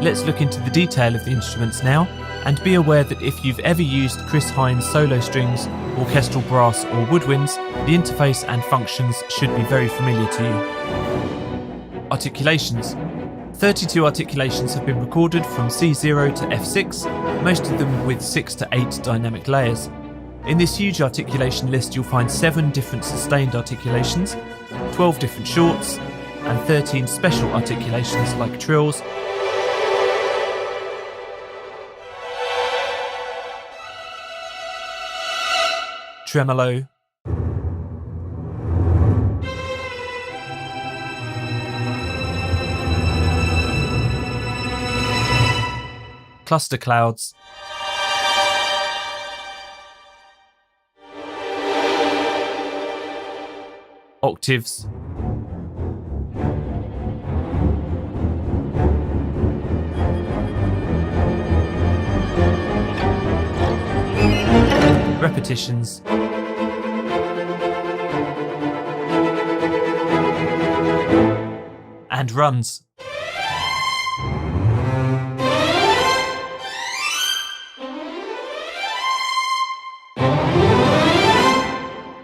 Let's look into the detail of the instruments now, and be aware that if you've ever used Chris Hine's solo strings, orchestral brass or woodwinds, the interface and functions should be very familiar to you. Articulations. 32 articulations have been recorded from C0 to F6, most of them with 6 to 8 dynamic layers. In this huge articulation list you'll find 7 different sustained articulations, 12 different shorts, and 13 special articulations like trills, tremolo, cluster clouds, octaves, repetitions, and runs.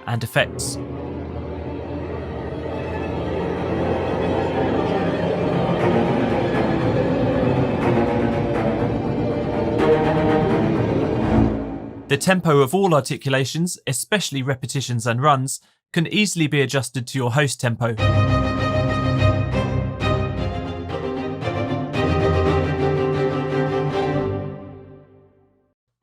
And effects. The tempo of all articulations, especially repetitions and runs, can easily be adjusted to your host tempo.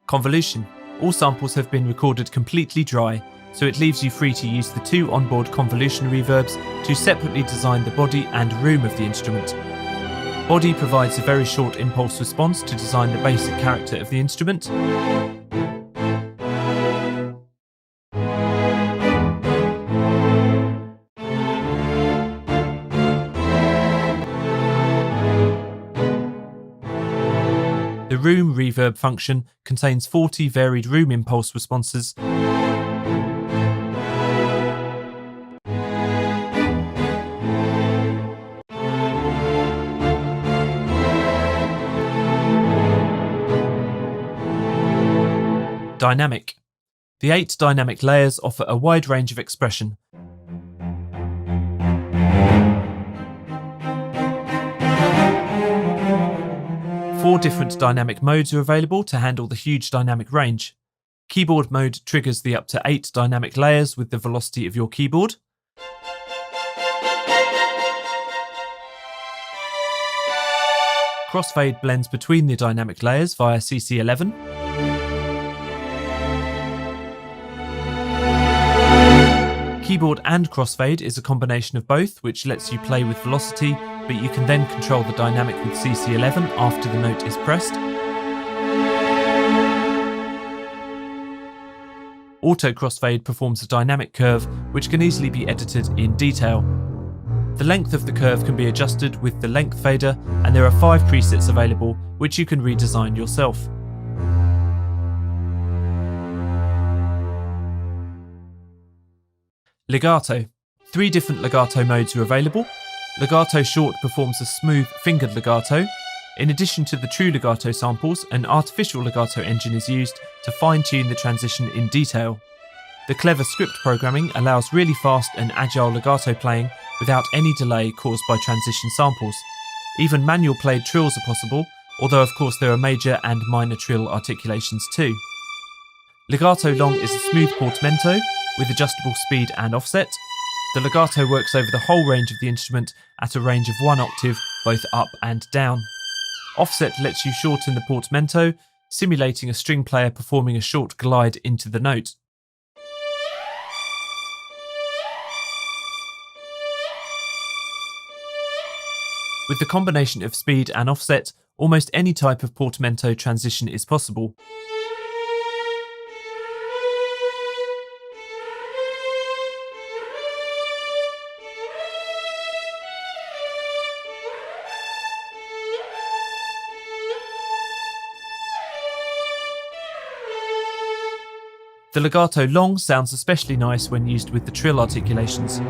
Convolution. All samples have been recorded completely dry, so it leaves you free to use the 2 onboard convolution reverbs to separately design the body and room of the instrument. Body provides a very short impulse response to design the basic character of the instrument. The room reverb function contains 40 varied room impulse responses, dynamic. The 8 dynamic layers offer a wide range of expression. Four different dynamic modes are available to handle the huge dynamic range. Keyboard mode triggers the up to 8 dynamic layers with the velocity of your keyboard. Crossfade blends between the dynamic layers via CC11. Keyboard and crossfade is a combination of both, which lets you play with velocity, but you can then control the dynamic with CC11 after the note is pressed. Auto crossfade performs a dynamic curve, which can easily be edited in detail. The length of the curve can be adjusted with the length fader, and there are 5 presets available, which you can redesign yourself. Legato. 3 different legato modes are available. Legato Short performs a smooth fingered legato. In addition to the true legato samples, an artificial legato engine is used to fine-tune the transition in detail. The clever script programming allows really fast and agile legato playing without any delay caused by transition samples. Even manual played trills are possible, although of course there are major and minor trill articulations too. Legato Long is a smooth portamento with adjustable speed and offset. The legato works over the whole range of the instrument at a range of 1 octave, both up and down. Offset lets you shorten the portamento, simulating a string player performing a short glide into the note. With the combination of speed and offset, almost any type of portamento transition is possible. The legato long sounds especially nice when used with the trill articulations.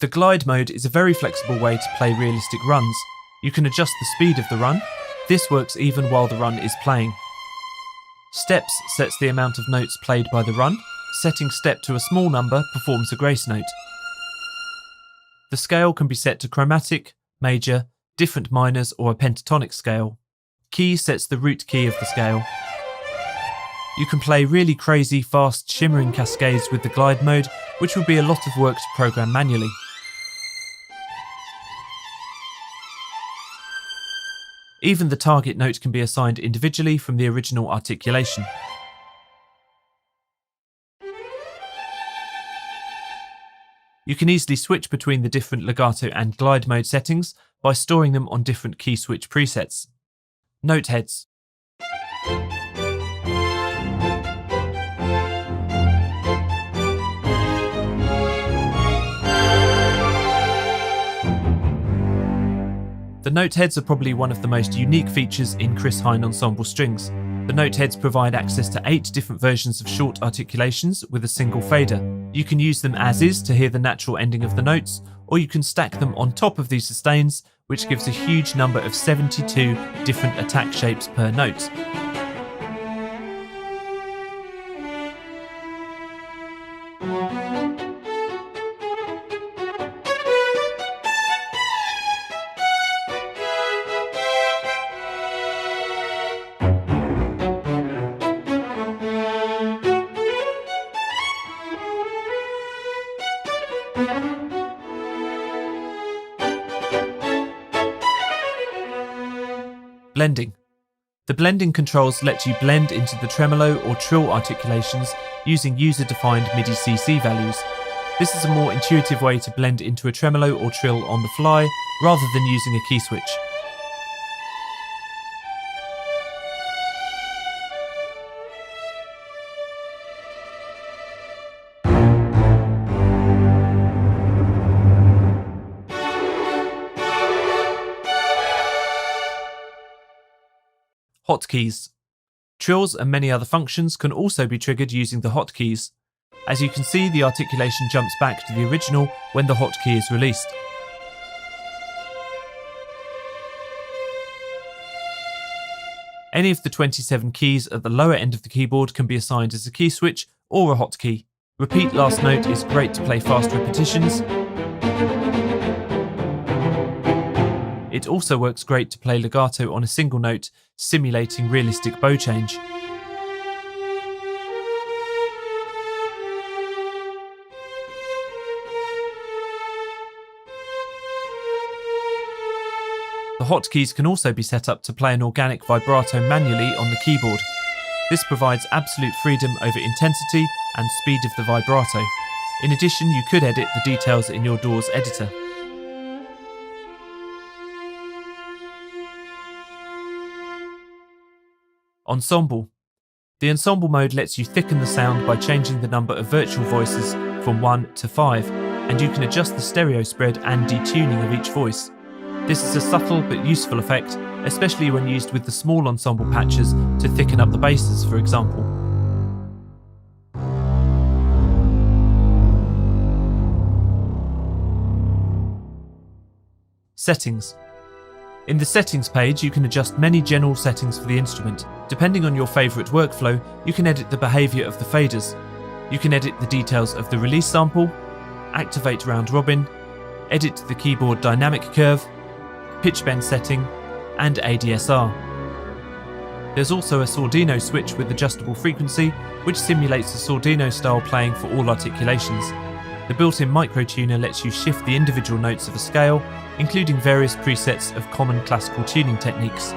The glide mode is a very flexible way to play realistic runs. You can adjust the speed of the run. This works even while the run is playing. Steps sets the amount of notes played by the run. Setting step to a small number performs a grace note. The scale can be set to chromatic, major, different minors or a pentatonic scale. Key sets the root key of the scale. You can play really crazy, fast, shimmering cascades with the glide mode, which would be a lot of work to program manually. Even the target note can be assigned individually from the original articulation. You can easily switch between the different legato and glide mode settings by storing them on different key switch presets. Note heads. The note heads are probably one of the most unique features in Hein Ensemble strings. The note heads provide access to 8 different versions of short articulations with a single fader. You can use them as is to hear the natural ending of the notes, or you can stack them on top of these sustains, which gives a huge number of 72 different attack shapes per note. Blending. The blending controls let you blend into the tremolo or trill articulations using user-defined MIDI CC values. This is a more intuitive way to blend into a tremolo or trill on the fly rather than using a key switch. Hotkeys. Trills and many other functions can also be triggered using the hotkeys. As you can see, the articulation jumps back to the original when the hotkey is released. Any of the 27 keys at the lower end of the keyboard can be assigned as a key switch or a hotkey. Repeat last note is great to play fast repetitions. It also works great to play legato on a single note, simulating realistic bow change. The hotkeys can also be set up to play an organic vibrato manually on the keyboard. This provides absolute freedom over intensity and speed of the vibrato. In addition, you could edit the details in your DAW's editor. Ensemble. The ensemble mode lets you thicken the sound by changing the number of virtual voices from 1 to 5, and you can adjust the stereo spread and detuning of each voice. This is a subtle but useful effect, especially when used with the small ensemble patches to thicken up the basses, for example. Settings. In the settings page, you can adjust many general settings for the instrument. Depending on your favourite workflow, you can edit the behaviour of the faders. You can edit the details of the release sample, activate round robin, edit the keyboard dynamic curve, pitch bend setting, and ADSR. There's also a Sordino switch with adjustable frequency, which simulates a Sordino style playing for all articulations. The built-in microtuner lets you shift the individual notes of a scale, including various presets of common classical tuning techniques.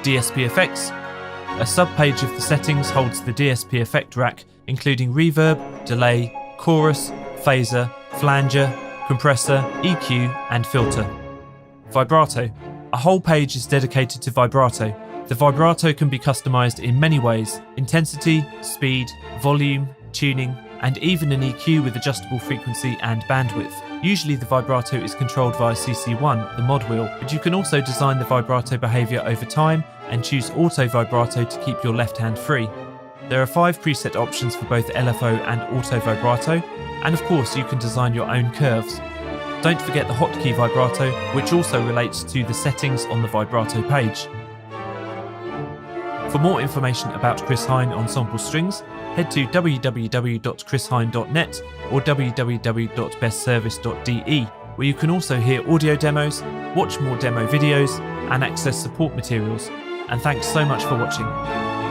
DSP-Effects. A sub-page of the settings holds the DSP effect rack, including reverb, delay, chorus, phaser, flanger, compressor, EQ, and filter. Vibrato. A whole page is dedicated to vibrato. The vibrato can be customized in many ways: intensity, speed, volume, tuning, and even an EQ with adjustable frequency and bandwidth. Usually the vibrato is controlled via CC1, the mod wheel, but you can also design the vibrato behaviour over time and choose Auto-Vibrato to keep your left hand free. There are 5 preset options for both LFO and Auto-Vibrato, and of course you can design your own curves. Don't forget the hotkey vibrato, which also relates to the settings on the vibrato page. For more information about Chris Hein ensemble strings, head to www.chrishine.net or www.bestservice.de, where you can also hear audio demos, watch more demo videos, and access support materials. And thanks so much for watching.